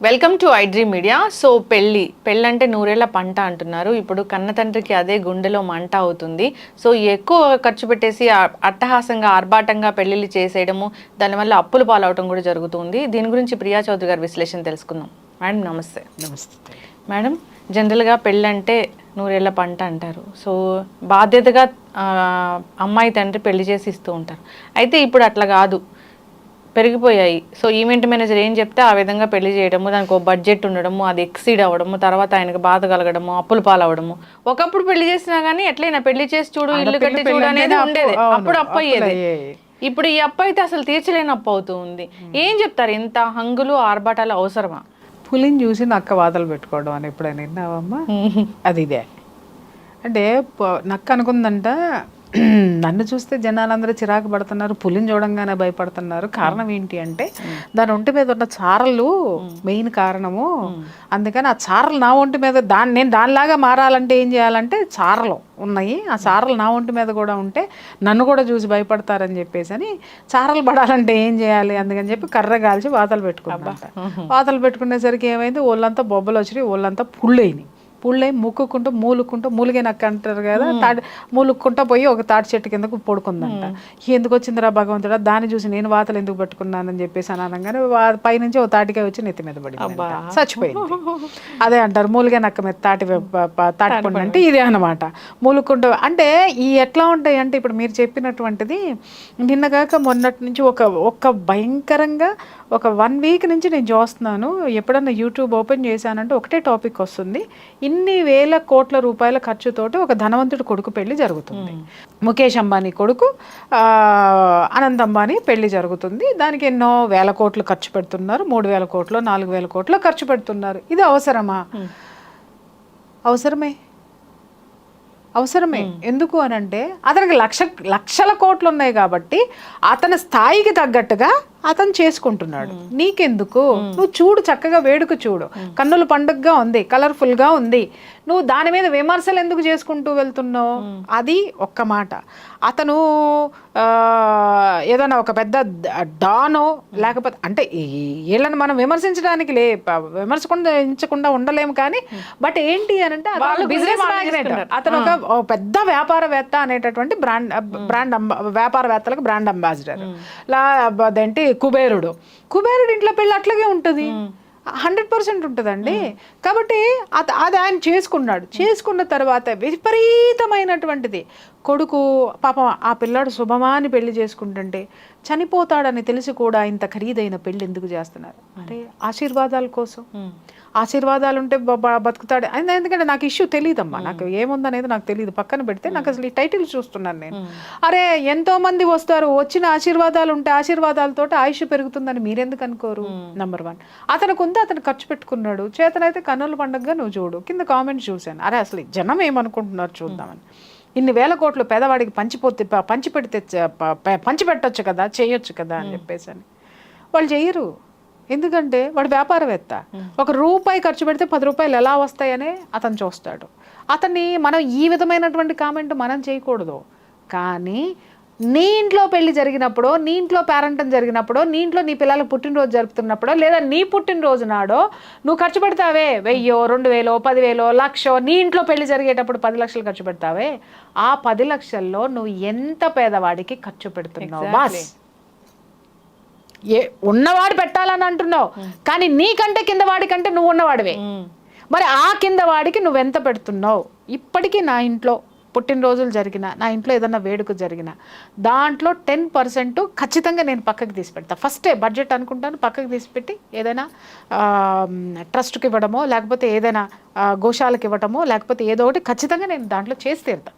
Welcome to iDream media. So పెళ్ళి అంటే నూరేళ్ల పంట అంటున్నారు. ఇప్పుడు కన్న తండ్రికి అదే గుండెలో మంట అవుతుంది. సో ఎక్కువ ఖర్చు పెట్టేసి అట్టహాసంగా ఆర్భాటంగా పెళ్లిళ్ళు చేసేయడము, దానివల్ల అప్పులు పాలవటం కూడా జరుగుతుంది. దీని గురించి ప్రియా చౌదరి గారి విశ్లేషణ తెలుసుకుందాం. మేడం నమస్తే. నమస్తే మేడం, జనరల్గా పెళ్ళంటే నూరేళ్ల పంట అంటారు. సో బాధ్యతగా అమ్మాయి తండ్రి పెళ్లి చేసి ఇస్తూ ఉంటారు. అయితే ఇప్పుడు అట్లా కాదు, పెరిగిపోయాయి. సో ఈవెంట్ మేనేజర్ ఏం చెప్తే ఆ విధంగా పెళ్లి చేయడము, దానికి ఒక బడ్జెట్ ఉండడము, అది ఎక్సీడ్ అవ్వడము, తర్వాత ఆయనకు బాధ కలగడము, అప్పులు పాలవడము. ఒకప్పుడు పెళ్లి చేసినా కానీ ఎట్లయినా పెళ్లి చేసి చూడు, ఇల్లు కట్టి చూడు అనేది ఉండేది. అప్పుడు అప్పు అయ్యేది. ఇప్పుడు ఈ అప్పు అయితే అసలు తీర్చలేని అప్పు అవుతూ ఉంది. ఏం చెప్తారు, ఇంత హంగులు ఆర్భాటాలు అవసరమా? పులిని చూసి నక్క వాతలు పెట్టుకోవడం అని ఎప్పుడైనా విన్నావమ్మా? అది ఇదే అంటే నక్క అనుకుందంట, నన్ను చూస్తే జనాలందరూ చిరాకు పడుతున్నారు, పులిని చూడంగానే భయపడుతున్నారు. కారణం ఏంటి అంటే దాని ఒంటి మీద ఉన్న చారలు మెయిన్ కారణము. అందుకని ఆ చారలు నా ఒంటి మీద నేను దానిలాగా మారాలంటే ఏం చేయాలంటే చారలు ఉన్నాయి, ఆ చారలు నా ఒంటి మీద కూడా ఉంటే నన్ను కూడా చూసి భయపడతారని చెప్పేసి అని చారలు పడాలంటే ఏం చేయాలి అందుకని చెప్పి కర్ర కాల్చి వాతలు పెట్టుకున్నాను. వాతలు పెట్టుకునేసరికి ఏమైంది, ఒళ్ళంతా బొబ్బలు వచ్చినాయి, ఒళ్ళంతా పుళ్ళైనాయి. పుళ్ళై మూలుక్కుంటూ మూలిగే నక్క అంటారు కదా, మూలుక్కుంటూ పోయి ఒక తాటి చెట్టు కిందకు పడుకుందంట. ఎందుకు వచ్చిందిరా భగవంతుడా, దాన్ని చూసి నేను వాతలు ఎందుకు పెట్టుకున్నానని చెప్పేసి అని అనగానే పైనుంచి ఒక తాటికాయ వచ్చి నెత్తి మీద పడింది, చచ్చిపోయింది. అదే అంటారు మూలిగే నక్క మీద తాటి పండు అంటే ఇదే అనమాట. మూలుక్కుంటూ అంటే ఈ ఎట్లా ఉంటాయి అంటే ఇప్పుడు మీరు చెప్పినటువంటిది నిన్నగాక మొన్నటి నుంచి ఒక భయంకరంగా ఒక 1 వీక్ నుంచి నేను చూస్తున్నాను. ఎప్పుడన్నా యూట్యూబ్ ఓపెన్ చేశానంటే ఒకటే టాపిక్ వస్తుంది, ఇన్ని వేల కోట్ల రూపాయల ఖర్చుతోటి ఒక ధనవంతుడి కొడుకు పెళ్లి జరుగుతుంది. ముఖేష్ అంబానీ కొడుకు అనంత్ అంబానీ పెళ్లి జరుగుతుంది. దానికి ఎన్నో వేల కోట్లు ఖర్చు పెడుతున్నారు, 3,000 కోట్లు 4,000 కోట్లు ఖర్చు పెడుతున్నారు. ఇది అవసరమా? అవసరమే. ఎందుకు అని అంటే అతనికి లక్షల కోట్లు ఉన్నాయి కాబట్టి అతని స్థాయికి తగ్గట్టుగా అతను చేసుకుంటున్నాడు. నీకెందుకు? నువ్వు చూడు, చక్కగా వేడుక చూడు, కన్నుల పండుగగా ఉంది, కలర్ఫుల్ గా ఉంది. నువ్వు దాని మీద విమర్శలు ఎందుకు చేసుకుంటూ వెళ్తున్నావు? అది ఒక్క మాట. అతను ఏదైనా ఒక పెద్ద డానో లేకపోతే అంటే వీళ్ళని మనం విమర్శించకుండా ఉండలేము కానీ బట్ ఏంటి అని అంటే బిజినెస్ మ్యాగ్నెట్, అతను ఒక పెద్ద వ్యాపారవేత్త అనేటటువంటి బ్రాండ్ వ్యాపారవేత్తలకు బ్రాండ్ అంబాసిడర్. అదేంటి కుబేరుడు ఇంట్లో పెళ్ళి అట్లాగే ఉంటుంది, 100% ఉంటుందండి. కాబట్టి అది ఆయన చేసుకున్న తర్వాత విపరీతమైనటువంటిది కొడుకు పాపం ఆ పిల్లాడు శుభమాని పెళ్లి చేసుకుంటుంటే చనిపోతాడని తెలిసి కూడా ఇంత ఖరీదైన పెళ్లి ఎందుకు చేస్తున్నారు అంటే ఆశీర్వాదాల కోసం. ఆశీర్వాదాలు ఉంటే బతుకుతాడు. ఎందుకంటే నాకు ఇష్యూ తెలియదమ్మా, నాకు ఏముందనేది నాకు తెలియదు, పక్కన పెడితే నాకు అసలు ఈ టైటిల్ చూస్తున్నాను నేను. అరే ఎంతో మంది వస్తారు, వచ్చిన ఆశీర్వాదాలు ఉంటే ఆశీర్వాదాలతో ఆయుష్ పెరుగుతుందని మీరెందుకు అనుకోరు? నెంబర్ 1. అతనికి ఉంది, అతను ఖర్చు పెట్టుకున్నాడు. చేతనైతే కన్నుల పండుగగా నువ్వు చూడు. కింద కామెంట్ చూశాను, అరే అసలు జనం ఏమనుకుంటున్నారు చూద్దామని. ఇన్ని వేల కోట్లు పేదవాడికి పంచిపెట్టొచ్చు కదా, చేయొచ్చు కదా అని చెప్పేసి అని వాళ్ళు చెయ్యరు. ఎందుకంటే వాడు వ్యాపారవేత్త, ₹1 ఖర్చు పెడితే 10 రూపాయలు ఎలా వస్తాయనే అతను చూస్తాడు. అతన్ని మనం ఈ విధమైనటువంటి కామెంట్ మనం చేయకూడదు. కానీ నీ ఇంట్లో పెళ్లి జరిగినప్పుడు, నీ ఇంట్లో పేరెంటం జరిగినప్పుడు, నీ ఇంట్లో నీ పిల్లలకు పుట్టినరోజు జరుపుతున్నప్పుడు, లేదా నీ పుట్టినరోజు నాడో నువ్వు ఖర్చు పెడతావే 1,000, 2,000, 10,000, 1,00,000, నీ ఇంట్లో పెళ్లి జరిగేటప్పుడు 10 లక్షలు ఖర్చు పెడతావే, ఆ 10 లక్షల్లో నువ్వు ఎంత పేదవాడికి ఖర్చు పెడుతున్నావు? బాస్ ఉన్నవాడు పెట్టాలని అంటున్నావు, కానీ నీకంటే కింద వాడికంటే నువ్వు ఉన్నవాడివే. మరి ఆ కింద వాడికి నువ్వెంత పెడుతున్నావు? ఇప్పటికీ నా ఇంట్లో పుట్టినరోజులు జరిగిన, నా ఇంట్లో ఏదన్నా వేడుక జరిగిన దాంట్లో 10% ఖచ్చితంగా నేను పక్కకి తీసి పెడతా. ఫస్టే బడ్జెట్ అనుకుంటాను, పక్కకి తీసిపెట్టి ఏదైనా ట్రస్ట్కి ఇవ్వడమో లేకపోతే ఏదైనా గోశాలకు ఇవ్వటమో లేకపోతే ఏదో ఒకటి ఖచ్చితంగా నేను దాంట్లో చేసి తీరుతా,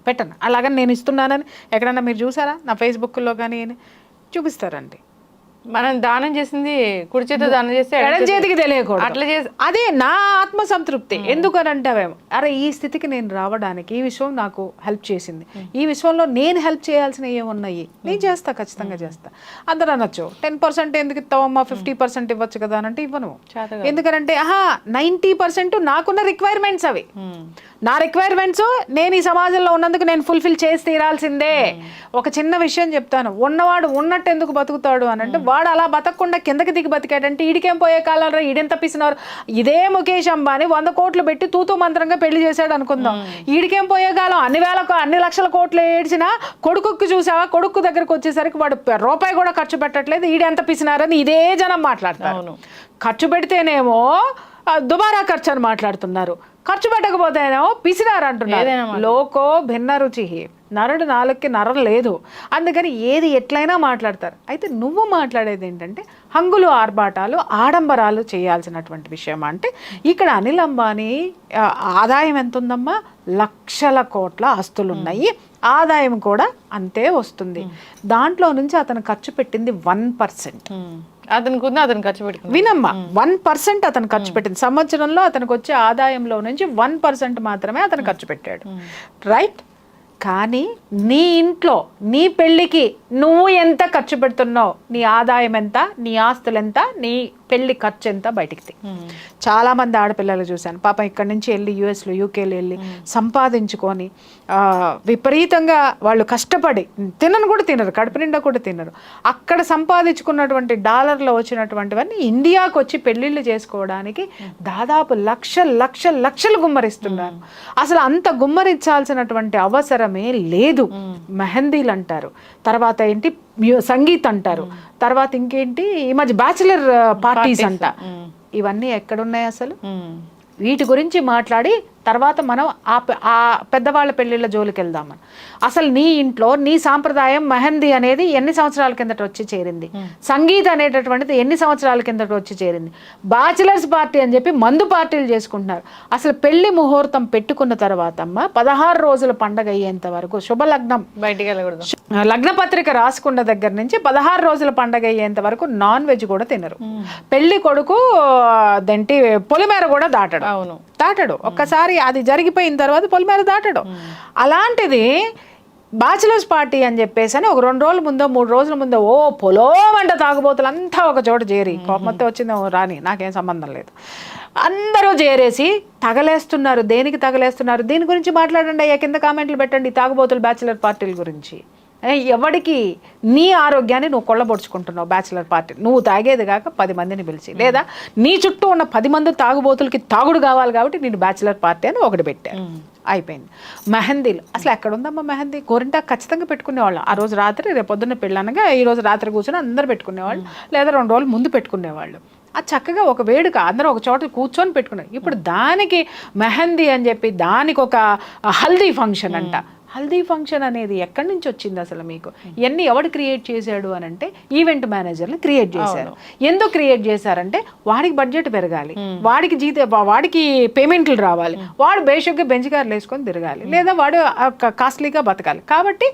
పెట్టను. అలాగని నేను ఇస్తున్నానని ఎక్కడన్నా మీరు చూసారా? నా ఫేస్బుక్లో కానీ చూపిస్తారండి. మనం దానం చేసింది కుడి చేతితో దానం చేస్తే ఎడం చేతికి తెలియకూడదు, అట్లా చేసి అదే నా ఆత్మ సంతృప్తి. ఎందుకనంటావేమో, అరే ఈ స్థితికి నేను రావడానికి ఈ విషయం నాకు హెల్ప్ చేసింది, ఈ విషయంలో నేను హెల్ప్ చేయాల్సిన ఏమున్నాయి నేను చేస్తా, ఖచ్చితంగా చేస్తా. అందరూ అనొచ్చు 10% ఎందుకు ఇస్తావమ్మా, 50% ఇవ్వచ్చు కదా అని అంటే ఇవ్వను. ఎందుకనంటే 90% నాకున్న రిక్వైర్మెంట్స్ అవి, నా రిక్వైర్మెంట్స్ నేను ఈ సమాజంలో ఉన్నందుకు నేను ఫుల్ఫిల్ చేసి తీరాల్సిందే. ఒక చిన్న విషయం చెప్తాను, ఉన్నవాడు ఉన్నట్టు ఎందుకు బతుకుతాడు అని అంటే వాడు అలా బతకకుండా కిందకి దిగి బతికాడంటే ఈడికేం పోయే కాలం రా, ఈడెంత పిసినారు. ఇదే ముఖేష్ అంబానీ 100 కోట్లు పెట్టి తూతూ మంత్రంగా పెళ్లి చేశాడు అనుకుందాం, ఈడికేం పోయే కాలం. అన్ని లక్షల కోట్లు ఏడ్చినా కొడుకుకి చూసావా, కొడుకు దగ్గరకు వచ్చేసరికి వాడు రూపాయి కూడా ఖర్చు పెట్టట్లేదు, ఈడెంత పిసినారని ఇదే జనం మాట్లాడతారు. ఖర్చు పెడితేనేమో దుబారా ఖర్చు అని మాట్లాడుతున్నారు, ఖర్చు పెట్టకపోతేనేమో పిసినారు అంటున్నారు. లోకో భిన్న రుచి, నరుడు నాలుగుకి నరం లేదు, అందుకని ఏది ఎట్లయినా మాట్లాడతారు. అయితే నువ్వు మాట్లాడేది ఏంటంటే హంగులు ఆర్భాటాలు ఆడంబరాలు చేయాల్సినటువంటి విషయం. అంటే ఇక్కడ అనిల్ అంబానీ ఆదాయం ఎంత ఉందమ్మా, లక్షల కోట్ల ఆస్తులు ఉన్నాయి, ఆదాయం కూడా అంతే వస్తుంది. దాంట్లో నుంచి అతను ఖర్చు పెట్టింది 1%. అతను ఖర్చు పెట్టుకుంది వినమ్మా, 1% అతను ఖర్చు పెట్టింది. సంవత్సరంలో అతనికి వచ్చే ఆదాయంలో నుంచి 1% మాత్రమే అతను ఖర్చు పెట్టాడు, రైట్? కానీ నీ ఇంట్లో నీ పెళ్ళికి నువ్వు ఎంత ఖర్చు పెడుతున్నావు, నీ ఆదాయం ఎంత, నీ ఆస్తులు ఎంత, నీ పెళ్లి ఖర్చు ఎంత బయటికి చాలా మంది ఆడపిల్లలు చూశాను పాపం ఇక్కడి నుంచి వెళ్ళి యూఎస్లో యూకేలో వెళ్ళి సంపాదించుకొని విపరీతంగా వాళ్ళు కష్టపడి తినను కూడా తినరు, కడుపు నిండా కూడా తినరు, అక్కడ సంపాదించుకున్నటువంటి డాలర్లో వచ్చినటువంటివన్నీ ఇండియాకు వచ్చి పెళ్ళిళ్ళు చేసుకోవడానికి దాదాపు లక్షలు గుమ్మరిస్తున్నారు. అసలు అంత గుమ్మరించాల్సినటువంటి అవసరమే లేదు. మెహందీలు అంటారు, తర్వాత ఏంటి సంగీత్ అంటారు, తర్వాత ఇంకేంటి ఈ మధ్య బ్యాచిలర్ పార్టీస్ అంట, ఇవన్నీ ఎక్కడున్నాయి అసలు? వీటి గురించి మాట్లాడి తర్వాత మనం ఆ పెద్దవాళ్ళ పెళ్ళిళ్ళ జోలికి వెళ్దామని. అసలు నీ ఇంట్లో నీ సాంప్రదాయం మెహందీ అనేది ఎన్ని సంవత్సరాల కిందట వచ్చి చేరింది, సంగీత్ అనేటటువంటిది ఎన్ని సంవత్సరాల కిందట వచ్చి చేరింది, బ్యాచిలర్స్ పార్టీ అని చెప్పి మందు పార్టీలు చేసుకుంటున్నారు. అసలు పెళ్లి ముహూర్తం పెట్టుకున్న తర్వాత అమ్మ 16 రోజుల పండగ అయ్యేంత వరకు శుభలగ్నం బయటికి వెళ్ళకూడదు, లగ్న పత్రిక రాసుకున్న దగ్గర నుంచి 16 రోజుల పండగ అయ్యేంత వరకు నాన్ వెజ్ కూడా తినరు. పెళ్లి కొడుకు దేంటి పొలిమేర కూడా దాటడు. ఒక్కసారి అది జరిగిపోయిన తర్వాత పొలిమేర దాటడు. అలాంటిది బ్యాచిలర్స్ పార్టీ అని చెప్పేసి అని ఒక 2 రోజుల ముందో 3 రోజుల ముందో పొలోమంట తాగుబోతులంతా ఒక చోట చేరి, కోపంతో వచ్చిందో రాని నాకేం సంబంధం లేదు, అందరూ చేరేసి తగలేస్తున్నారు. దేనికి తగలేస్తున్నారు? దీని గురించి మాట్లాడండి అయ్యా, కింద కామెంట్లు పెట్టండి, తాగుబోతులు బ్యాచిలర్ పార్టీల గురించి. ఎవడికి నీ ఆరోగ్యాన్ని నువ్వు కొల్లబొడుచుకుంటున్నావు బ్యాచిలర్ పార్టీ, నువ్వు తాగేది కాక 10 మందిని పిలిచి, లేదా నీ చుట్టూ ఉన్న 10 మంది తాగుబోతులకి తాగుడు కావాలి కాబట్టి నేను బ్యాచిలర్ పార్టీ అని ఒకటి పెట్టాను, అయిపోయింది. మెహందీలు అసలు ఎక్కడ ఉందమ్మా మెహందీ? గోరింటా ఖచ్చితంగా పెట్టుకునేవాళ్ళం. ఆ రోజు రాత్రి, రేపు పొద్దున్న పెళ్ళనగా ఈ రోజు రాత్రి కూర్చొని అందరూ పెట్టుకునేవాళ్ళు, లేదా 2 రోజులు ముందు పెట్టుకునేవాళ్ళు. అది చక్కగా ఒక వేడుక, అందరూ ఒక చోట కూర్చొని పెట్టుకున్నారు. ఇప్పుడు దానికి మెహందీ అని చెప్పి దానికి ఒక హల్దీ ఫంక్షన్ అంట. హల్దీ ఫంక్షన్ అనేది ఎక్కడి నుంచి వచ్చింది అసలు మీకు? ఇవన్నీ ఎవడు క్రియేట్ చేశాడు అని అంటే ఈవెంట్ మేనేజర్లు క్రియేట్ చేశారు. ఎందుకు క్రియేట్ చేశారంటే వాడికి బడ్జెట్ పెరగాలి, వాడికి పేమెంట్లు రావాలి, వాడు బేసిక్గా బెంచ్ కార్లు వేసుకొని తిరగాలి, లేదా వాడు కాస్ట్లీగా బతకాలి. కాబట్టి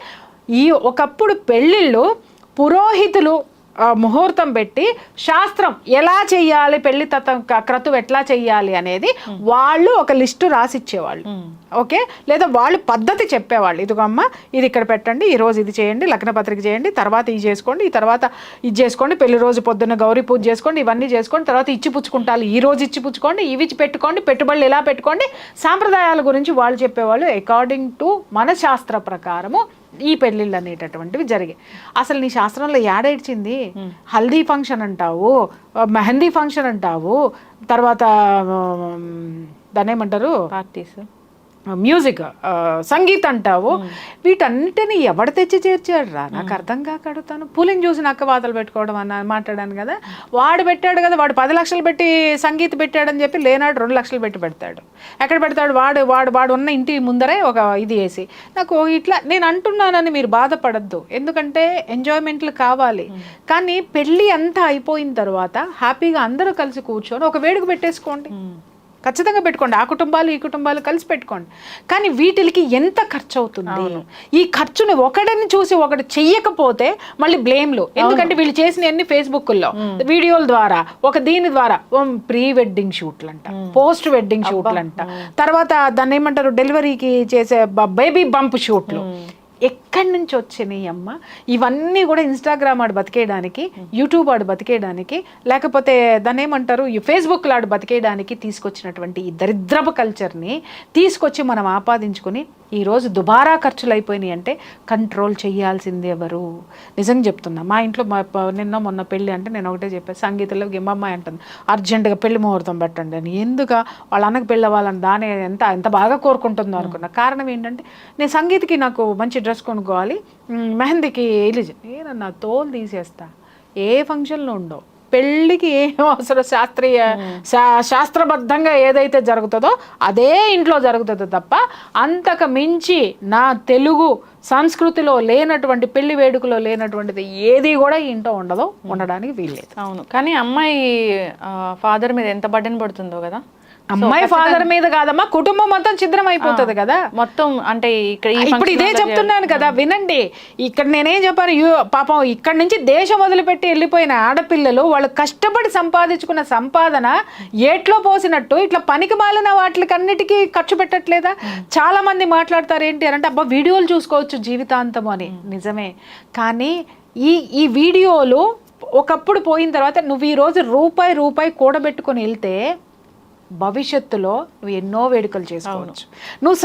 ఒకప్పుడు పెళ్ళిళ్ళు పురోహితులు ముహూర్తం పెట్టి శాస్త్రం ఎలా చెయ్యాలి, పెళ్లి క్రతువు ఎట్లా చెయ్యాలి అనేది వాళ్ళు ఒక లిస్టు రాసిచ్చేవాళ్ళు, ఓకే, లేదా వాళ్ళు పద్ధతి చెప్పేవాళ్ళు. ఇదిగమ్మ ఇది ఇక్కడ పెట్టండి, ఈ రోజు ఇది చేయండి, లగ్న పత్రిక చేయండి, తర్వాత ఇది చేసుకోండి, ఈ తర్వాత ఇది చేసుకోండి, పెళ్లి రోజు పొద్దున్న గౌరీ పూజ చేసుకోండి, ఇవన్నీ చేసుకోండి, తర్వాత ఇచ్చి పుచ్చుకుంటారు, ఈ రోజు ఇచ్చి పుచ్చుకోండి, ఇవి పెట్టుకోండి, పెట్టుబడులు ఎలా పెట్టుకోండి, సాంప్రదాయాల గురించి వాళ్ళు చెప్పేవాళ్ళు. అకార్డింగ్ టు మన శాస్త్ర ప్రకారము ఈ పెళ్ళిళ్ళు అనేటటువంటివి జరిగాయి. అసలు నీ శాస్త్రంలో ఏడేడ్చింది? హల్దీ ఫంక్షన్ అంటావు, మెహందీ ఫంక్షన్ అంటావు, తర్వాత దాన్ని ఏమంటారు పార్టీస్, మ్యూజిక్, సంగీత్ అంటావు, వీటన్నిటిని ఎవడు తెచ్చి చేర్చాడు రా? నాకు అర్థం కాక అడుగుతాను. పూలిని చూసి నక్క వాతలు పెట్టుకోవడం అన్న మాట్లాడాను కదా, వాడు పెట్టాడు కదా, వాడు 10 లక్షలు పెట్టి సంగీత్ పెట్టాడని చెప్పి లేనాడు 2 లక్షలు పెట్టి పెడతాడు. ఎక్కడ పెడతాడు? వాడు ఉన్న ఇంటి ముందరే ఒక ఇది వేసి. నాకు ఇట్లా నేను అంటున్నానని మీరు బాధపడద్దు, ఎందుకంటే ఎంజాయ్మెంట్లు కావాలి. కానీ పెళ్ళి అంతా అయిపోయిన తర్వాత హ్యాపీగా అందరూ కలిసి కూర్చొని ఒక వేడుక పెట్టేసుకోండి, ఖచ్చితంగా పెట్టుకోండి. ఆ కుటుంబాలు ఈ కుటుంబాలు కలిసి పెట్టుకోండి. కానీ వీటికి ఎంత ఖర్చు అవుతుంది? ఈ ఖర్చుని ఒకడిని చూసి ఒకటి చెయ్యకపోతే మళ్ళీ బ్లేమ్లు. ఎందుకంటే వీళ్ళు చేసిన అన్ని ఫేస్బుక్లో వీడియోల ద్వారా, ఒక దీని ద్వారా ప్రీ వెడ్డింగ్ షూట్లు అంట, పోస్ట్ వెడ్డింగ్ షూట్లు అంట, తర్వాత దాన్ని ఏమంటారు డెలివరీకి చేసే బేబీ బంప్ షూట్లు. ఎక్కడి నుంచి వచ్చినాయి అమ్మ ఇవన్నీ? కూడా ఇన్స్టాగ్రామ్ ఆడు బతికేయడానికి, యూట్యూబ్ ఆడు బతికేయడానికి, లేకపోతే దాన్ని ఏమంటారు ఈ ఫేస్బుక్లో ఆడు బతికేయడానికి తీసుకొచ్చినటువంటి ఈ దరిద్రపు కల్చర్ని తీసుకొచ్చి మనం ఆపాదించుకొని ఈరోజు దుబారా ఖర్చులు అయిపోయినాయి అంటే కంట్రోల్ చేయాల్సింది ఎవరు? నిజంగా చెప్తున్నా. మా ఇంట్లో నిన్న మొన్న పెళ్ళి అంటే నేను ఒకటే చెప్పాను, సంగీతంలో గిమ్మమ్మాయి అంటుంది అర్జెంటుగా పెళ్లి ముహూర్తం పెట్టండి అని. ఎందుకు వాళ్ళ అన్నకు పెళ్ళి అవ్వాలని దాని ఎంత బాగా కోరుకుంటుందో అనుకున్నా. కారణం ఏంటంటే నేను సంగీత్కి నాకు మంచి డ్రెస్ కొనుక్కోవాలి, మెహందీకి నేనన్నా తోలు తీసేస్తా, ఏ ఫంక్షన్లో ఉండవు, పెళ్ళికి ఏం అవసరం, శాస్త్రబద్ధంగా ఏదైతే జరుగుతుందో అదే ఇంట్లో జరుగుతుందో తప్ప అంతకు మించి నా తెలుగు సంస్కృతిలో లేనటువంటి పెళ్లి వేడుకలో లేనటువంటిది ఏది కూడా ఈ ఇంట్లో ఉండదు, ఉండడానికి వీల్లేదు. అవును, కానీ అమ్మాయి ఫాదర్ మీద ఎంత బర్డెన్ పడుతుందో కదా. అమ్మాయి ఫాదర్ మీద కాదమ్మా, కుటుంబం మొత్తం ఛిద్రం అయిపోతుంది కదా మొత్తం. అంటే ఇప్పుడు ఇదే చెప్తున్నాను కదా, వినండి. ఇక్కడ నేనేం చెప్పాను, పాపం ఇక్కడ నుంచి దేశం వదిలిపెట్టి వెళ్ళిపోయిన ఆడపిల్లలు వాళ్ళు కష్టపడి సంపాదించుకున్న సంపాదన ఏట్లో పోసినట్టు ఇట్లా పనికి మాలిన వాటికన్నిటికీ ఖర్చు పెట్టట్లేదా? చాలా మంది మాట్లాడతారు ఏంటి అంటే, అబ్బా వీడియోలు చూసుకోవచ్చు జీవితాంతం అని. నిజమే, కానీ ఈ వీడియోలు ఒకప్పుడు పోయిన తర్వాత నువ్వు ఈరోజు రూపాయి కూడబెట్టుకొని వెళ్తే భవిష్యత్తులో నువ్వు ఎన్నో వేడుకలు చేసుకోవచ్చు. నువ్వు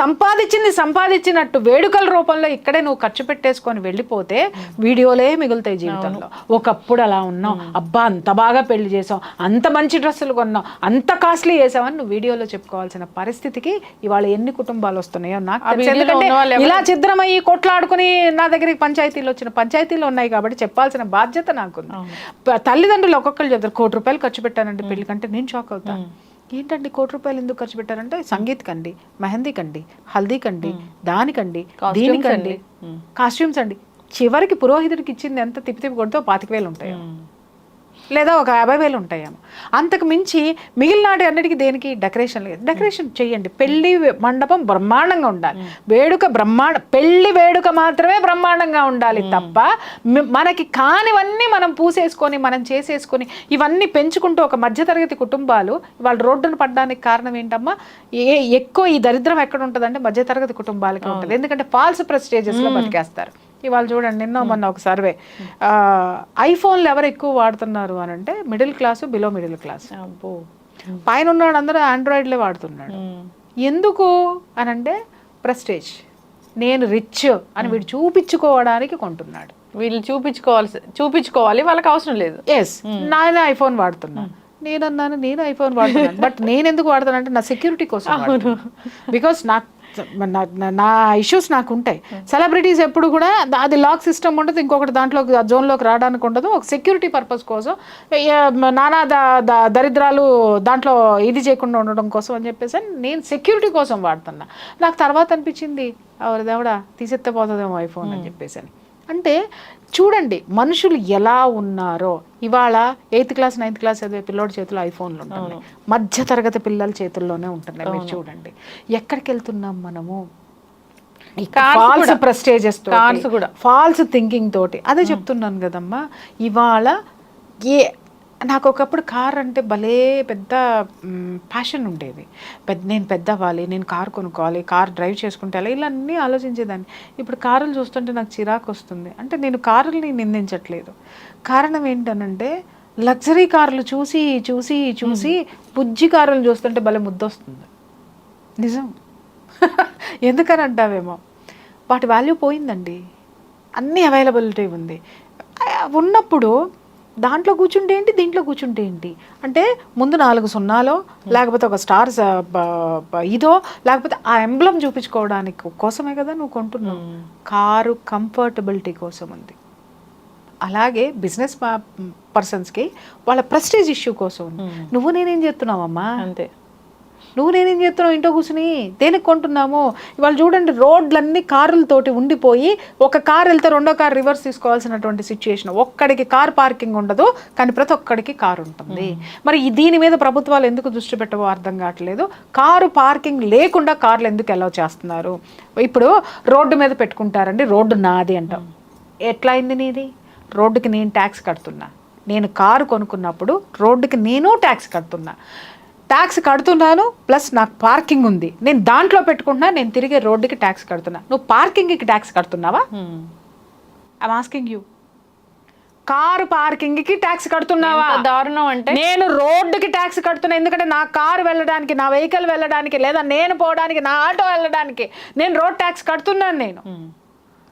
సంపాదించినట్టు వేడుకల రూపంలో ఇక్కడే నువ్వు ఖర్చు పెట్టేసుకొని వెళ్ళిపోతే వీడియోలే మిగులుతాయి జీవితంలో. ఒకప్పుడు అలా ఉన్నావు, అబ్బా అంత బాగా పెళ్లి చేసావు, అంత మంచి డ్రెస్సులు కొన్నావు, అంత కాస్ట్లీ చేసావని నువ్వు వీడియోలో చెప్పుకోవాల్సిన పరిస్థితికి ఇవాళ ఎన్ని కుటుంబాలు వస్తున్నాయో నాకు తెలుసు. ఎందుకంటే ఇలా ఛిద్రమయ్యి కొట్లాడుకుని నా దగ్గరికి పంచాయతీలు ఉన్నాయి కాబట్టి చెప్పాల్సిన బాధ్యత నాకుంది. తల్లిదండ్రులు ఒక్కొక్కరు చెప్తారు, ₹1,00,00,000 ఖర్చు పెట్టానంటే పెళ్లి కంటే నేను షాక్ అవుతాను. ఏంటండి ₹1,00,00,000 ఎందుకు ఖర్చు పెట్టారంటే సంగీత్ కండి, మెహందీ కండి, హల్దీ కండి, దానికండి, దీనికండి, కాస్ట్యూమ్స్ అండి. చివరికి పురోహితుడికి ఇచ్చింది ఎంత తిప్పి కొడితే 25,000 ఉంటాయి, లేదా ఒక 50,000 ఉంటాయేమో. అంతకు మించి మిగిలినాటి అన్నిటికీ దేనికి డెకరేషన్ చేయండి. పెళ్లి మండపం బ్రహ్మాండంగా ఉండాలి, వేడుక పెళ్లి వేడుక మాత్రమే బ్రహ్మాండంగా ఉండాలి తప్ప మనకి కానివన్నీ మనం పూసేసుకొని మనం చేసేసుకొని ఇవన్నీ పెంచుకుంటూ ఒక మధ్యతరగతి కుటుంబాలు ఇవాళ రోడ్డును పడడానికి కారణం ఏంటమ్మా? ఎక్కువ ఈ దరిద్రం ఎక్కడ ఉంటుందంటే మధ్యతరగతి కుటుంబాలకి ఉంటుంది. ఎందుకంటే ఫాల్స్ ప్రెస్టేజెస్లో బతికేస్తారు. ఇవాళ చూడండి, నిన్న మొన్న ఒక సర్వే, ఐఫోన్లు ఎవరు ఎక్కువ వాడుతున్నారు అని అంటే middle class, below middle class. పైన ఉన్నాడు అందరూ ఆండ్రాయిడ్లే వాడుతున్నాడు. ఎందుకు అని అంటే ప్రెస్టేజ్, నేను రిచ్ అని వీడు చూపించుకోవడానికి కొంటున్నాడు. వీళ్ళు చూపించుకోవాలి, వాళ్ళకి అవసరం లేదు. ఎస్, నేను ఐఫోన్ వాడుతున్నాను, నేను ఐఫోన్ వాడుతున్నాను. బట్ నేను ఎందుకు వాడుతాను అంటే నా సెక్యూరిటీ కోసం, బికాస్ నా ఇష్యూస్ నాకు ఉంటాయి. సెలబ్రిటీస్ ఎప్పుడు కూడా అది లాక్ సిస్టమ్ ఉండదు, ఇంకొకటి దాంట్లో జోన్లోకి రావడానికి ఉండదు. ఒక సెక్యూరిటీ పర్పస్ కోసం నానా దరిద్రాలు దాంట్లో ఇది చేయకుండా ఉండడం కోసం అని చెప్పేసి నేను సెక్యూరిటీ కోసం వాడుతున్నా. నాకు తర్వాత అనిపించింది ఎవరిదేవడా తీసేస్తే పోతుందేమో ఐఫోన్ అని చెప్పేసి. అంటే చూడండి మనుషులు ఎలా ఉన్నారో. ఇవాళ 8th క్లాస్ 9th క్లాస్ చదివే పిల్లోడి చేతిలో ఐఫోన్లు ఉంటున్నాయి, మధ్య తరగతి పిల్లల చేతుల్లోనే ఉంటున్నాయి. మీరు చూడండి ఎక్కడికి వెళ్తున్నాం మనము, ఫాల్స్ ప్రెస్టేజెస్ తోటి, ఫాల్స్ థింకింగ్ తోటి. అదే చెప్తున్నాను కదమ్మా. ఇవాళ నాకు ఒకప్పుడు కార్ అంటే భలే పెద్ద ప్యాషన్ ఉండేది. నేను పెద్ద అవ్వాలి, నేను కార్ కొనుక్కోవాలి, కార్ డ్రైవ్ చేసుకుంటే ఇలా అన్నీ ఆలోచించేదాన్ని. ఇప్పుడు కారులు చూస్తుంటే నాకు చిరాకు వస్తుంది. అంటే నేను కారుల్ని నిందించట్లేదు, కారణం ఏంటనంటే లగ్జరీ కార్లు చూసి చూసి చూసి బుజ్జి కారులు చూస్తుంటే భలే ముద్దొస్తుంది. నిజం. ఎందుకని అంటావేమో, వాటి వాల్యూ పోయిందండి, అన్నీ అవైలబిలిటీ ఉంది. ఉన్నప్పుడు దాంట్లో కూర్చుంటే ఏంటి, దీంట్లో కూర్చుంటే ఏంటి అంటే ముందు 4 సున్నాలో లేకపోతే ఒక స్టార్స్ ఇదో లేకపోతే ఆ ఎంబ్లం చూపించుకోవడానికి కోసమే కదా నువ్వు కొంటున్నావు. కారు కంఫర్టబిలిటీ కోసం ఉంది. అలాగే బిజినెస్ పర్సన్స్కి వాళ్ళ ప్రెస్టేజ్ ఇష్యూ కోసం ఉంది. నువ్వు నేనేం చేస్తున్నావమ్మా, అంతే. నేనేం చేస్తున్నావు ఇంట్లో కూర్చుని, దేనికి కొంటున్నాము? ఇవాళ చూడండి రోడ్లన్నీ కారులతోటి ఉండిపోయి ఒక కారు వెళ్తే రెండో కారు రివర్స్ తీసుకోవాల్సినటువంటి సిచ్యుయేషన్. ఒక్కడికి కార్ పార్కింగ్ ఉండదు, కానీ ప్రతి ఒక్కడికి కారు ఉంటుంది. మరి దీని మీద ప్రభుత్వాలు ఎందుకు దృష్టి పెట్టవో అర్థం కావట్లేదు. కారు పార్కింగ్ లేకుండా కార్లు ఎందుకు అలౌ చేస్తున్నారు? ఇప్పుడు రోడ్డు మీద పెట్టుకుంటారండి, రోడ్డు నాది అంటాం. ఎట్లా అయింది నీది? రోడ్డుకి నేను ట్యాక్స్ కడుతున్నా. నేను కారు కొనుక్కున్నప్పుడు రోడ్డుకి నేను ట్యాక్స్ కడుతున్నా. ట్యాక్స్ కడుతున్నాను ప్లస్ నాకు పార్కింగ్ ఉంది, నేను దాంట్లో పెట్టుకుంటున్నా, నేను తిరిగే రోడ్డుకి ట్యాక్స్ కడుతున్నా. నువ్వు పార్కింగ్కి ట్యాక్స్ కడుతున్నావా? I'm asking you. Car parking కి ట్యాక్స్ కడుతున్నావా? ఎంత దారుణం అంటే నేను రోడ్డుకి ట్యాక్స్ కడుతున్నా, ఎందుకంటే నా కారు వెళ్ళడానికి, నా వెహికల్ వెళ్ళడానికి, లేదా నేను పోవడానికి, నా ఆటో వెళ్ళడానికి నేను రోడ్ ట్యాక్స్ కడుతున్నాను నేను.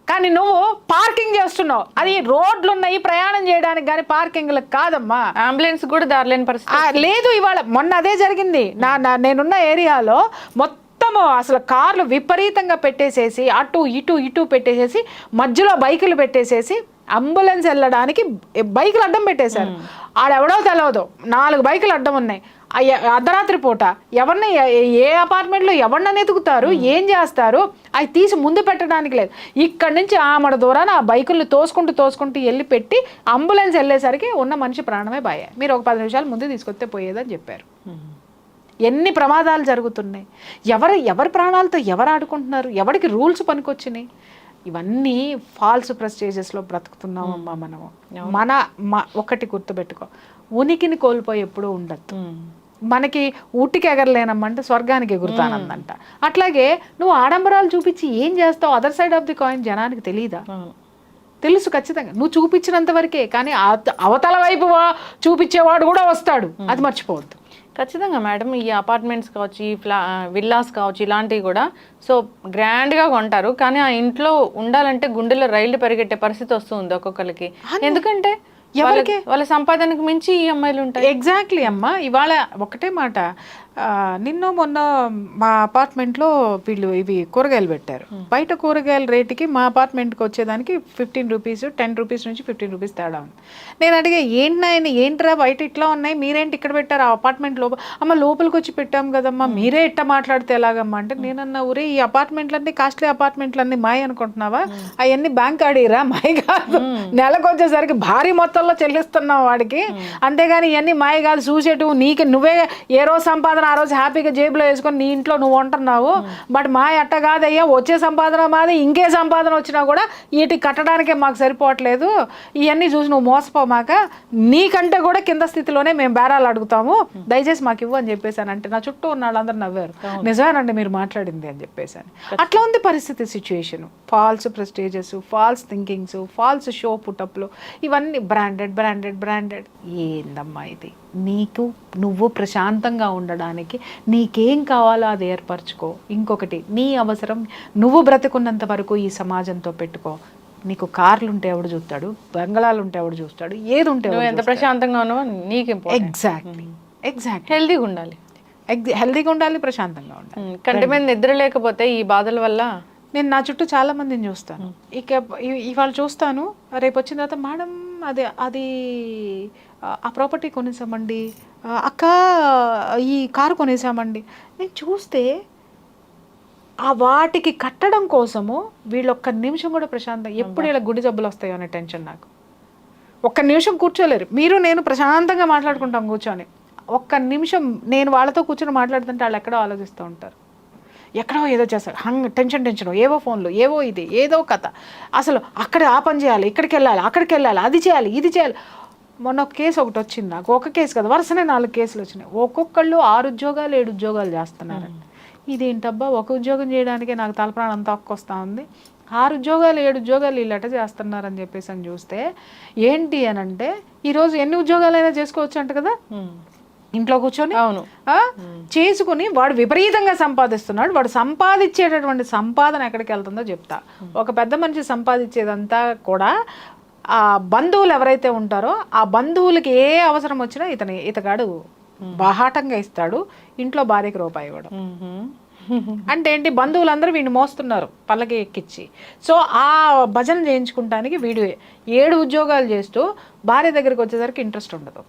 కానీ నువ్వు పార్కింగ్ చేస్తున్నావు. అది రోడ్లు ఉన్నాయి ప్రయాణం చేయడానికి, కానీ పార్కింగ్లకు కాదమ్మా. అంబులెన్స్ కూడా దారిలేని పరిస్థితి లేదు. ఇవాళ మొన్న అదే జరిగింది. నేనున్న ఏరియాలో మొత్తము అసలు కార్లు విపరీతంగా పెట్టేసేసి, అటు ఇటు పెట్టేసేసి, మధ్యలో బైకులు పెట్టేసేసి, అంబులెన్స్ వెళ్ళడానికి బైకులు అడ్డం పెట్టేశారు. ఆడెవడో తెలియదు, 4 బైకులు అడ్డం ఉన్నాయి. అర్ధరాత్రి పూట ఎవరిని, ఏ అపార్ట్మెంట్లో ఎవరిని ఎతుకుతారు, ఏం చేస్తారు, అవి తీసి ముందు పెట్టడానికి లేదు. ఇక్కడి నుంచి ఆమడ దూరాన ఆ బైకుల్ని తోసుకుంటూ వెళ్ళి పెట్టి అంబులెన్స్ వెళ్ళేసరికి ఉన్న మనిషి ప్రాణమే బాయే. మీరు ఒక 10 నిమిషాలు ముందు తీసుకొస్తే పోయేదని చెప్పారు. ఎన్ని ప్రమాదాలు జరుగుతున్నాయి, ఎవరి ప్రాణాలతో ఎవరు ఆడుకుంటున్నారు, ఎవరికి రూల్స్ పనికొచ్చినాయి. ఇవన్నీ ఫాల్స్ ప్రెస్టేజెస్లో బ్రతుకుతున్నామమ్మా మనము. ఒకటి గుర్తుపెట్టుకో, ఉనికిని కోల్పోయి ఎప్పుడూ ఉండద్దు. మనకి ఊటికి ఎగరలేనమ్మంటే స్వర్గానికి ఎగురుతానందంట. అట్లాగే నువ్వు ఆడంబరాలు చూపించి ఏం చేస్తావు, other side of the coin జనానికి తెలీదా? తెలుసు ఖచ్చితంగా, నువ్వు చూపించినంత వరకే. కానీ అవతల వైపు చూపించేవాడు కూడా వస్తాడు, అది మర్చిపోవద్దు. ఖచ్చితంగా మేడం. ఈ అపార్ట్మెంట్స్ కావచ్చు, ఈ విల్లాస్ కావచ్చు, ఇలాంటివి కూడా సో గ్రాండ్గా కొంటారు. కానీ ఆ ఇంట్లో ఉండాలంటే గుండెలో రైళ్లు పరిగెట్టే పరిస్థితి వస్తుంది ఒక్కొక్కరికి. ఎందుకంటే వాళ్ళ సంపాదనకు మించి ఈ అమ్మాయిలు ఉంటాయి. ఎగ్జాక్ట్లీ అమ్మా. ఇవాళ ఒకటే మాట, మొన్న మా అపార్ట్మెంట్లో వీళ్ళు ఇవి కూరగాయలు పెట్టారు. బయట కూరగాయల రేటుకి మా అపార్ట్మెంట్కి వచ్చేదానికి 15 రూపీస్, 10 రూపీస్ నుంచి 15 రూపీస్ తేడా ఉంది. నేను అడిగా, ఏంట్రా బయట ఇట్లా ఉన్నాయి, మీరేంటి ఇక్కడ పెట్టారు ఆ అపార్ట్మెంట్ లోపల? అమ్మ లోపలికి వచ్చి పెట్టాం కదమ్మా, మీరే ఇట్ట మాట్లాడితే ఎలాగమ్మా అంటే, నేనన్నా ఊరే ఈ అపార్ట్మెంట్లన్నీ కాస్ట్లీ అపార్ట్మెంట్లన్నీ మాయ అనుకుంటున్నావా? అవన్నీ బ్యాంక్ ఆడిరా, మాయ కాదు. నెలకు వచ్చేసరికి భారీ మొత్తంలో చెల్లిస్తున్నావు వాడికి, అంతేగాని ఇవన్నీ మాయ కాదు. చూసేటు నీకు నువ్వే ఏ రోజు సంపాదన ఆ రోజు హ్యాపీగా జేబులో వేసుకొని నీ ఇంట్లో నువ్వు ఉంటున్నావు. బట్ మా అట్ట కాదయ్యా, వచ్చే సంపాదన మాది, ఇంకే సంపాదన వచ్చినా కూడా వీటికి కట్టడానికే మాకు సరిపోవట్లేదు. ఇవన్నీ చూసి నువ్వు మోసపోమాక, నీకంటే కూడా కింద స్థితిలోనే మేము బేరాలు అడుగుతాము, దయచేసి మాకు ఇవ్వు అని చెప్పేసాను. అంటే నా చుట్టూ ఉన్న వాళ్ళందరూ నవ్వారు, నిజమేనండి మీరు మాట్లాడింది అని చెప్పేసాను. అట్లా ఉంది పరిస్థితి, situation. False prestiges, false thinkings, false show పుటప్లు, ఇవన్నీ బ్రాండెడ్. ఏందమ్మా ఇది? నువ్వు ప్రశాంతంగా ఉండడానికి నీకేం కావాలో అది ఏర్పరచుకో. ఇంకొకటి, నీ అవసరం నువ్వు బ్రతుకున్నంత వరకు ఈ సమాజంతో పెట్టుకో. నీకు కార్లు ఉంటే ఎవడు చూస్తాడు, బంగళాలు ఉంటే ఎవడు చూస్తాడు, ఏది ఉంటే ఎంత ప్రశాంతంగా ఉన్నావో నీకు. ఎగ్జాక్ట్లీ. హెల్దీగా ఉండాలి, ప్రశాంతంగా ఉండాలి. కంటి మీద నిద్ర లేకపోతే ఈ బాధల వల్ల నేను నా చుట్టూ చాలా మందిని చూస్తాను. ఇవాళ చూస్తాను, రేపు వచ్చిన తర్వాత మేడం అది ఆ ప్రాపర్టీ కొనేసామండి, అక్క ఈ కారు కొనేసామండి. నేను చూస్తే ఆ వాటికి కట్టడం కోసము వీళ్ళు ఒక్క నిమిషం కూడా ప్రశాంతం, ఎప్పుడు ఇలా గుడి జబ్బులు వస్తాయో అనే టెన్షన్ నాకు. ఒక్క నిమిషం కూర్చోలేరు. నేను ప్రశాంతంగా మాట్లాడుకుంటాం కూర్చొని, ఒక్క నిమిషం నేను వాళ్ళతో కూర్చొని మాట్లాడుతుంటే వాళ్ళు ఎక్కడో ఆలోచిస్తూ ఉంటారు, ఎక్కడో ఏదో చేస్తారు, టెన్షన్ ఏవో ఫోన్లు, ఏవో ఇది ఏదో కథ. అసలు అక్కడ ఆ పని చేయాలి, ఇక్కడికి వెళ్ళాలి, అక్కడికి వెళ్ళాలి, అది చేయాలి, ఇది చేయాలి. మొన్న ఒక కేసు ఒకటి వచ్చింది నాకు, ఒక కేసు కదా, వరుసనే 4 కేసులు వచ్చినాయి. ఒక్కొక్కళ్ళు 6 ఉద్యోగాలు 7 ఉద్యోగాలు చేస్తున్నారు. ఇదేంటబ్బా, ఒక ఉద్యోగం చేయడానికే నాకు తలప్రాణం అంతా వస్తూ ఉంది, 6 ఉద్యోగాలు 7 ఉద్యోగాలు వీళ్ళట చేస్తున్నారని చెప్పేసి అని చూస్తే ఏంటి అని అంటే, ఈరోజు ఎన్ని ఉద్యోగాలైనా చేసుకోవచ్చు అంట కదా ఇంట్లో కూర్చొని. అవును, చేసుకుని వాడు విపరీతంగా సంపాదిస్తున్నాడు. వాడు సంపాదించేటటువంటి సంపాదన ఎక్కడికి వెళ్తుందో చెప్తా. ఒక పెద్ద మనిషి సంపాదించేదంతా కూడా ఆ బంధువులు ఎవరైతే ఉంటారో ఆ బంధువులకి ఏ అవసరం వచ్చినా ఇతగాడు బాహాటంగా ఇస్తాడు, ఇంట్లో భార్యకి రూపాయి ఇవ్వడం. అంటే ఏంటి, బంధువులందరూ వీడిని మోస్తున్నారు పల్లకి ఎక్కించి. సో ఆ భజన చేయించుకుంటానికి వీడు 7 ఉద్యోగాలు చేస్తూ భార్య దగ్గరికి వచ్చేసరికి ఇంట్రెస్ట్ ఉండదు.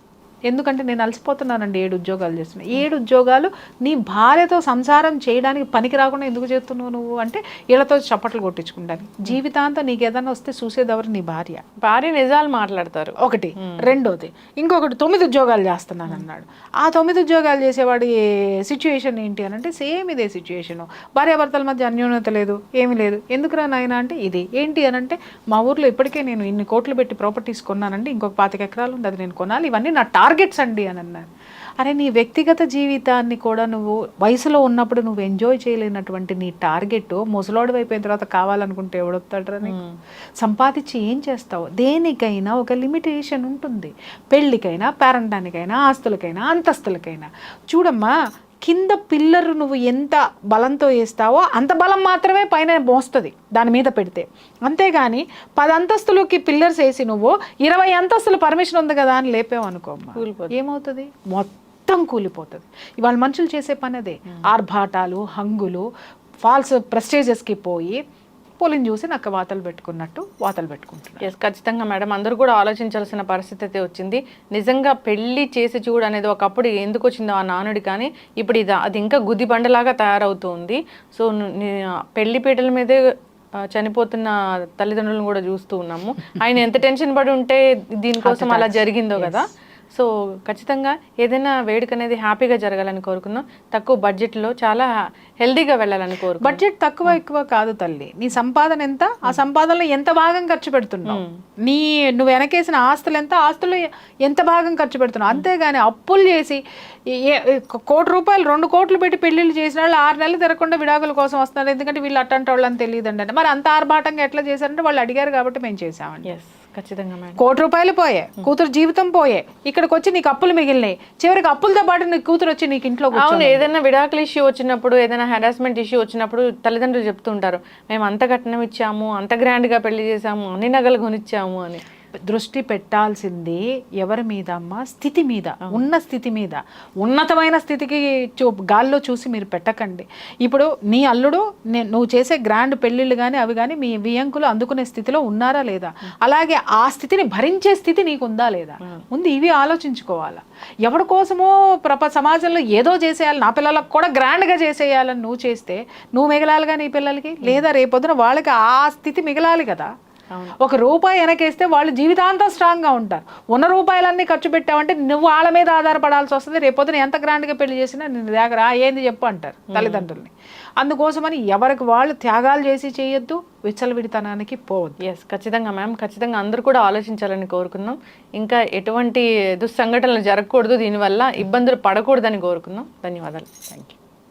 ఎందుకంటే నేను అలసిపోతున్నానండి 7 ఉద్యోగాలు చేస్తున్నా. 7 ఉద్యోగాలు నీ భార్యతో సంసారం చేయడానికి పనికి రాకుండా ఎందుకు చేస్తున్నావు నువ్వు అంటే, వీళ్ళతో చప్పట్లు కొట్టించుకుంటాను. జీవితాంతం నీకు ఏదైనా వస్తే చూసేదెవరు, నీ భార్య నిజాలు మాట్లాడతారు ఒకటి. రెండోది ఇంకొకటి 9 ఉద్యోగాలు చేస్తున్నాను అన్నాడు. ఆ 9 ఉద్యోగాలు చేసేవాడి సిచ్యువేషన్ ఏంటి అని అంటే సేమ్ ఇదే సిచ్యువేషను. భార్యాభర్తల మధ్య అన్యోన్యత లేదు, ఏమీ లేదు. ఎందుకురా నాయన అంటే ఇది ఏంటి అని అంటే, మా ఊర్లో ఇప్పటికే నేను ఇన్ని కోట్లు పెట్టి ప్రాపర్టీస్ కొన్నానండి, ఇంకొక 25 ఎకరాలు ఉంది, అది నేను కొనాలి, ఇవన్నీ నా టార్గెట్స్ అండి అని అన్నారు. అరే నీ వ్యక్తిగత జీవితాన్ని కూడా నువ్వు వయసులో ఉన్నప్పుడు నువ్వు ఎంజాయ్ చేయలేనటువంటి నీ టార్గెట్ ముసలోడు అయిపోయిన తర్వాత కావాలనుకుంటే ఎవడొస్తాడరా నీకు? సంపాదించి ఏం చేస్తావు? దేనికైనా ఒక లిమిటేషన్ ఉంటుంది. పెళ్ళికైనా, పేరంటానికైనా, ఆస్తులకైనా, అంతస్తులకైనా. చూడమ్మా, కింద పిల్లరు నువ్వు ఎంత బలంతో వేస్తావో అంత బలం మాత్రమే పైన మోస్తుంది దాని మీద పెడితే. అంతేగాని 10 అంతస్తులకి పిల్లర్స్ వేసి నువ్వు 20 అంతస్తులు పర్మిషన్ ఉంది కదా అని లేపావు అనుకోమ్మా, ఏమవుతుంది? మొత్తం కూలిపోతుంది. ఇవాళ మనుషులు చేసే పని అదే. ఆర్భాటాలు, హంగులు, ఫాల్స్ ప్రెస్టేజెస్కి పోయి పోలిని చూసి నక్క వాతలు పెట్టుకున్నట్టు వాతలు పెట్టుకుంటున్నారు. ఎస్, ఖచ్చితంగా మేడం, అందరూ కూడా ఆలోచించాల్సిన పరిస్థితి అయితే వచ్చింది. నిజంగా పెళ్లి చేసి చూడు అనేది ఒకప్పుడు ఎందుకు వచ్చిందో ఆ నానుడి, కానీ ఇప్పుడు అది ఇంకా గుది బండలాగా తయారవుతుంది. సో పెళ్లి పీటల మీదే చనిపోతున్న తల్లిదండ్రులను కూడా చూస్తూ ఉన్నాము. ఆయన ఎంత టెన్షన్ పడి ఉంటే దీనికోసం అలా జరిగిందో కదా. సో ఖచ్చితంగా ఏదైనా వేడుక అనేది హ్యాపీగా జరగాలని కోరుకుందాం. తక్కువ బడ్జెట్లో చాలా హెల్దీగా వెళ్ళాలని కోరుకుందాం. బడ్జెట్ తక్కువ ఎక్కువ కాదు తల్లి. నీ సంపాదన ఎంత, ఆ సంపాదనలో ఎంత భాగం ఖర్చు పెడుతున్నావు, నువ్వు వెనకేసిన ఆస్తులు ఎంత, ఆస్తులు ఎంత భాగం ఖర్చు పెడుతున్నావు. అంతేగాని అప్పులు చేసి 1 కోటి రూపాయలు 2 కోట్లు పెట్టి పెళ్లిళ్ళు చేసిన వాళ్ళు 6 నెలలు తిరగకుండా విడాకుల కోసం వస్తున్నారు. ఎందుకంటే వీళ్ళు అట్టంటే వాళ్ళని తెలియదండి అంటే. మరి అంత ఆర్భాటంగా ఎట్లా చేశారంటే వాళ్ళు అడిగారు కాబట్టి మేము చేసామండి. ఎస్, ఖచ్చితంగా మేడం. 1 కోటి రూపాయలు పోయే, కూతురు జీవితం పోయే, ఇక్కడికి వచ్చి నీకు అప్పులు మిగిలినాయి. చివరికి అప్పులతో పాటు నీకు కూతురు వచ్చి నీకు ఇంట్లో అవును, ఏదైనా విడాకుల ఇష్యూ వచ్చినప్పుడు, ఏదైనా హెరాస్మెంట్ ఇష్యూ వచ్చినప్పుడు తల్లిదండ్రులు చెప్తుంటారు, మేము అంత కట్నం ఇచ్చాము, అంత గ్రాండ్గా పెళ్లి చేసాము, అన్ని నగలు కొనిచ్చాము అని. దృష్టి పెట్టాల్సింది ఎవరి మీద అమ్మా? స్థితి మీద, ఉన్న స్థితి మీద. ఉన్నతమైన స్థితికి గాల్లో చూసి మీరు పెట్టకండి. ఇప్పుడు నీ అల్లుడు నువ్వు చేసే గ్రాండ్ పెళ్ళిళ్ళు కానీ అవి కానీ మీ వియంకులు అందుకునే స్థితిలో ఉన్నారా లేదా? అలాగే ఆ స్థితిని భరించే స్థితి నీకు ఉందా లేదా? ముందు ఇవి ఆలోచించుకోవాలా. ఎవరి కోసమో సమాజంలో ఏదో చేసేయాలి, నా పిల్లలకు కూడా గ్రాండ్గా చేసేయాలని నువ్వు చేస్తే నువ్వు మిగలాలిగా నీ పిల్లలకి, లేదా రేపొద్దున వాళ్ళకి ఆ స్థితి మిగలాలి కదా. 1 రూపాయి వెనకేస్తే వాళ్ళు జీవితాంతం స్ట్రాంగ్గా ఉంటారు. ఉన్న రూపాయలన్నీ ఖర్చు పెట్టావంటే నువ్వు వాళ్ళ మీద ఆధారపడాల్సి వస్తుంది. రేపొద్దున ఎంత గ్రాండ్గా పెళ్లి చేసినా నిన్ను దగ్గర ఏంది చెప్పు అంటారు తల్లిదండ్రుల్ని. అందుకోసమని ఎవరికి వాళ్ళు త్యాగాలు చేసి చేయొద్దు, విచ్చలవిడితనానికి పోవద్దు. ఎస్, ఖచ్చితంగా మ్యామ్, ఖచ్చితంగా అందరూ కూడా ఆలోచించాలని కోరుకుందాం. ఇంకా ఎటువంటి దుస్సంఘటనలు జరగకూడదు, దీనివల్ల ఇబ్బందులు పడకూడదని కోరుకుందాం. ధన్యవాదాలు. Thank you.